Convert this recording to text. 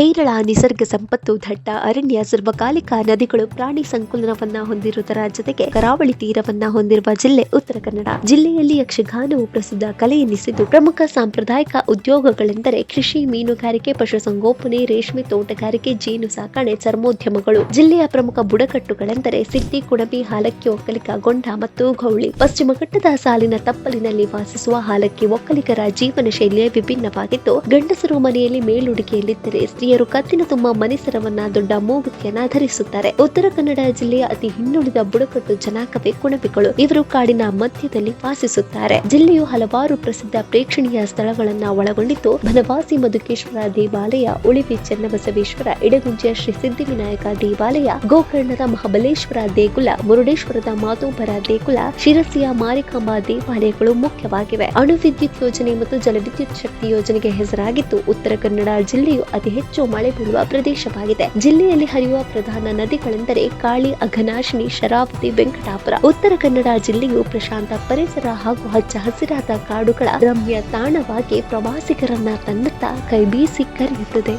ಹೇರಳ ನಿಸರ್ಗ ಸಂಪತ್ತು, ದಟ್ಟ ಅರಣ್ಯ, ಸರ್ವಕಾಲಿಕ ನದಿಗಳು, ಪ್ರಾಣಿ ಸಂಕುಲನವನ್ನ ಹೊಂದಿರುವುದರ ಜೊತೆಗೆ ಕರಾವಳಿ ತೀರವನ್ನ ಹೊಂದಿರುವ ಜಿಲ್ಲೆ ಉತ್ತರ ಕನ್ನಡ. ಜಿಲ್ಲೆಯಲ್ಲಿ ಯಕ್ಷಗಾನವು ಪ್ರಸಿದ್ಧ ಕಲೆ ಎನಿಸಿದ್ದು, ಪ್ರಮುಖ ಸಾಂಪ್ರದಾಯಿಕ ಉದ್ಯೋಗಗಳೆಂದರೆ ಕೃಷಿ, ಮೀನುಗಾರಿಕೆ, ಪಶುಸಂಗೋಪನೆ, ರೇಷ್ಮೆ, ತೋಟಗಾರಿಕೆ, ಜೇನು ಸಾಕಣೆ, ಚರ್ಮೋದ್ಯಮಗಳು. ಜಿಲ್ಲೆಯ ಪ್ರಮುಖ ಬುಡಕಟ್ಟುಗಳೆಂದರೆ ಸಿದ್ದಿ, ಕುಣಬಿ, ಹಾಲಕ್ಕಿ, ಒಕ್ಕಲಿಗ, ಗೊಂಡ ಮತ್ತು ಗೌಳಿ. ಪಶ್ಚಿಮ ಘಟ್ಟದ ಸಾಲಿನ ತಪ್ಪಲಿನಲ್ಲಿ ವಾಸಿಸುವ ಹಾಲಕ್ಕಿ ಒಕ್ಕಲಿಗರ ಜೀವನ ಶೈಲಿಯೇ ವಿಭಿನ್ನವಾಗಿದ್ದು, ಗಂಡಸರು ಮನೆಯಲ್ಲಿ ಮೇಲುಡುಗೆಯಲ್ಲಿದ್ದರೆ ಸ್ತ್ರೀಯರು ಕತ್ತಿನ ತುಂಬ ಮನಿಸರವನ್ನ, ದೊಡ್ಡ ಮೂಗುತಿಯನ್ನ ಧರಿಸುತ್ತಾರೆ. ಉತ್ತರ ಕನ್ನಡ ಜಿಲ್ಲೆಯ ಅತಿ ಹಿಂದುಳಿದ ಬುಡಕಟ್ಟು ಜನಾಂಗವೇ ಕುಣಬಿಗಳು. ಇವರು ಕಾಡಿನ ಮಧ್ಯದಲ್ಲಿ ವಾಸಿಸುತ್ತಾರೆ. ಜಿಲ್ಲೆಯು ಹಲವಾರು ಪ್ರಸಿದ್ಧ ಪ್ರೇಕ್ಷಣೀಯ ಸ್ಥಳಗಳನ್ನ ಒಳಗೊಂಡಿದ್ದು, ಬನವಾಸಿ ಮಧುಕೇಶ್ವರ ದೇವಾಲಯ, ಉಳಿವಿ ಚೆನ್ನಬಸವೇಶ್ವರ, ಇಡಗುಂಜಿಯ ಶ್ರೀ ಸಿದ್ಧಿವಿನಾಯಕ ದೇವಾಲಯ, ಗೋಕರ್ಣದ ಮಹಾಬಲೇಶ್ವರ ದೇಗುಲ, ಮುರುಡೇಶ್ವರದ ಮಾತೋಬರ ದೇಗುಲ, ಶಿರಸಿಯ ಮಾರಿಕಾಂಬಾ ದೇವಾಲಯಗಳು ಮುಖ್ಯವಾಗಿವೆ. ಅಣು ವಿದ್ಯುತ್ ಯೋಜನೆ ಮತ್ತು ಜಲವಿದ್ಯುತ್ ಶಕ್ತಿ ಯೋಜನೆಗೆ ಹೆಸರಾಗಿದ್ದು, ಉತ್ತರ ಕನ್ನಡ ಜಿಲ್ಲೆಯು ಅತಿ ಹೆಚ್ಚು ಮಳೆ ಬೀಳುವ ಪ್ರದೇಶವಾಗಿದೆ. ಜಿಲ್ಲೆಯಲ್ಲಿ ಹರಿಯುವ ಪ್ರಧಾನ ನದಿಗಳೆಂದರೆ ಕಾಳಿ, ಅಘನಾಶಿನಿ, ಶರಾವತಿ, ವೆಂಕಟಾಪುರ. ಉತ್ತರ ಕನ್ನಡ ಜಿಲ್ಲೆಯು ಪ್ರಶಾಂತ ಪರಿಸರ ಹಾಗೂ ಹಚ್ಚ ಹಸಿರಾದ ಕಾಡುಗಳ ರಮ್ಯ ತಾಣವಾಗಿ ಪ್ರವಾಸಿಗರನ್ನ ತನ್ನತ್ತ ಕೈ ಬೀಸಿ ಕರೆಯುತ್ತದೆ.